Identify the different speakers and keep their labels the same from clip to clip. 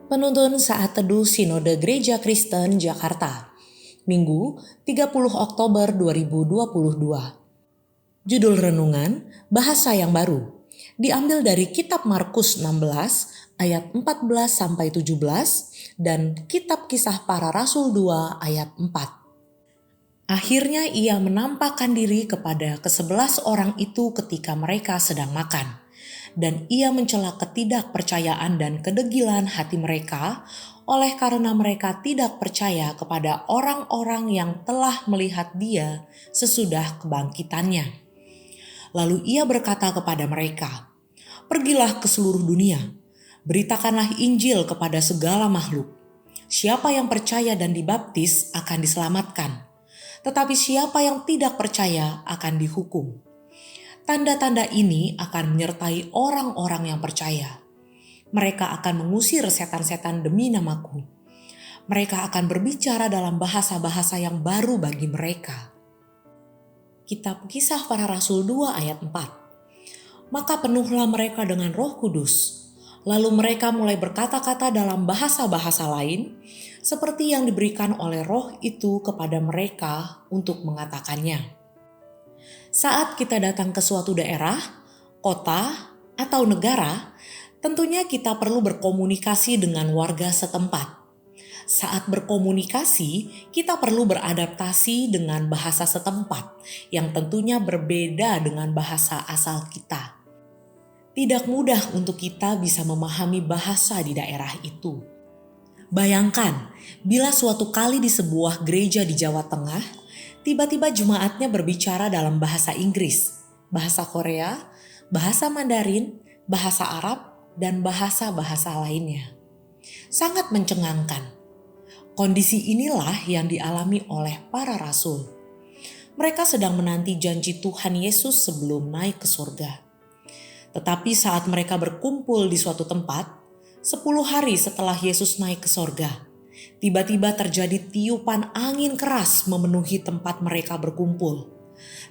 Speaker 1: Penuntun Saat Teduh Sinode Gereja Kristen Jakarta, Minggu 30 Oktober 2022. Judul renungan, Bahasa yang Baru, diambil dari Kitab Markus 16 ayat 14-17 dan Kitab Kisah Para Rasul 2 ayat 4. Akhirnya ia menampakkan diri kepada ke-11 orang itu ketika mereka sedang makan. Dan ia mencela ketidakpercayaan dan kedegilan hati mereka oleh karena mereka tidak percaya kepada orang-orang yang telah melihat dia sesudah kebangkitannya. Lalu ia berkata kepada mereka, "Pergilah ke seluruh dunia, beritakanlah Injil kepada segala makhluk. Siapa yang percaya dan dibaptis akan diselamatkan, tetapi siapa yang tidak percaya akan dihukum. Tanda-tanda ini akan menyertai orang-orang yang percaya. Mereka akan mengusir setan-setan demi namaku. Mereka akan berbicara dalam bahasa-bahasa yang baru bagi mereka." Kitab Kisah Para Rasul 2 ayat 4. Maka penuhlah mereka dengan Roh Kudus. Lalu mereka mulai berkata-kata dalam bahasa-bahasa lain, seperti yang diberikan oleh Roh itu kepada mereka untuk mengatakannya. Saat kita datang ke suatu daerah, kota, atau negara, tentunya kita perlu berkomunikasi dengan warga setempat. Saat berkomunikasi, kita perlu beradaptasi dengan bahasa setempat yang tentunya berbeda dengan bahasa asal kita. Tidak mudah untuk kita bisa memahami bahasa di daerah itu. Bayangkan, bila suatu kali di sebuah gereja di Jawa Tengah, tiba-tiba jemaatnya berbicara dalam bahasa Inggris, bahasa Korea, bahasa Mandarin, bahasa Arab, dan bahasa-bahasa lainnya. Sangat mencengangkan. Kondisi inilah yang dialami oleh para rasul. Mereka sedang menanti janji Tuhan Yesus sebelum naik ke surga. Tetapi saat mereka berkumpul di suatu tempat, 10 hari setelah Yesus naik ke surga, tiba-tiba terjadi tiupan angin keras memenuhi tempat mereka berkumpul.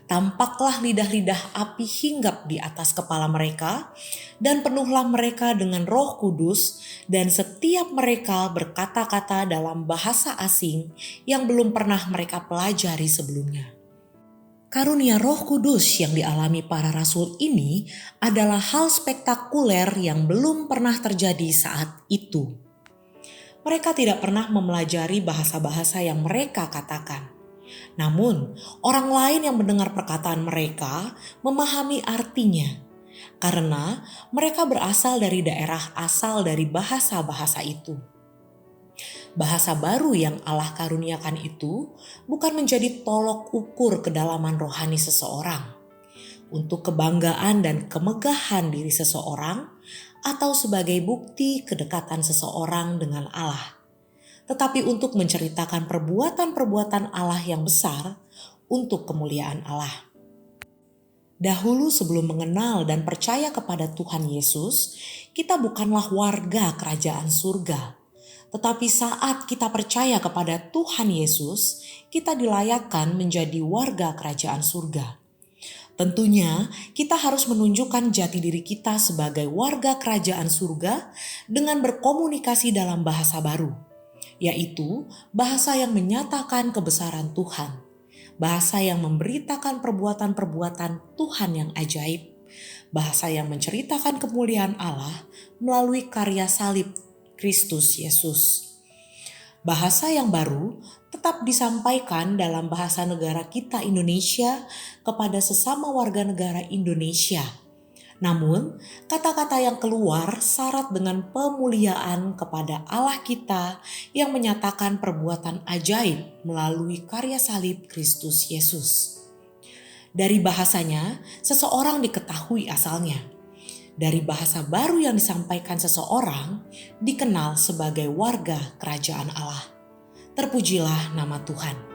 Speaker 1: Tampaklah lidah-lidah api hinggap di atas kepala mereka dan penuhlah mereka dengan Roh Kudus dan setiap mereka berkata-kata dalam bahasa asing yang belum pernah mereka pelajari sebelumnya. Karunia Roh Kudus yang dialami para rasul ini adalah hal spektakuler yang belum pernah terjadi saat itu. Mereka tidak pernah mempelajari bahasa-bahasa yang mereka katakan. Namun, orang lain yang mendengar perkataan mereka memahami artinya, karena mereka berasal dari daerah asal dari bahasa-bahasa itu. Bahasa baru yang Allah karuniakan itu bukan menjadi tolok ukur kedalaman rohani seseorang, untuk kebanggaan dan kemegahan diri seseorang, atau sebagai bukti kedekatan seseorang dengan Allah, tetapi untuk menceritakan perbuatan-perbuatan Allah yang besar untuk kemuliaan Allah. Dahulu sebelum mengenal dan percaya kepada Tuhan Yesus, kita bukanlah warga kerajaan surga. Tetapi saat kita percaya kepada Tuhan Yesus, kita dilayakkan menjadi warga kerajaan surga. Tentunya kita harus menunjukkan jati diri kita sebagai warga kerajaan surga dengan berkomunikasi dalam bahasa baru, yaitu bahasa yang menyatakan kebesaran Tuhan, bahasa yang memberitakan perbuatan-perbuatan Tuhan yang ajaib, bahasa yang menceritakan kemuliaan Allah melalui karya salib Kristus Yesus. Bahasa yang baru tetap disampaikan dalam bahasa negara kita Indonesia kepada sesama warga negara Indonesia. Namun, kata-kata yang keluar syarat dengan pemuliaan kepada Allah kita yang menyatakan perbuatan ajaib melalui karya salib Kristus Yesus. Dari bahasanya, seseorang diketahui asalnya. Dari bahasa baru yang disampaikan seseorang, dikenal sebagai warga kerajaan Allah. Terpujilah nama Tuhan.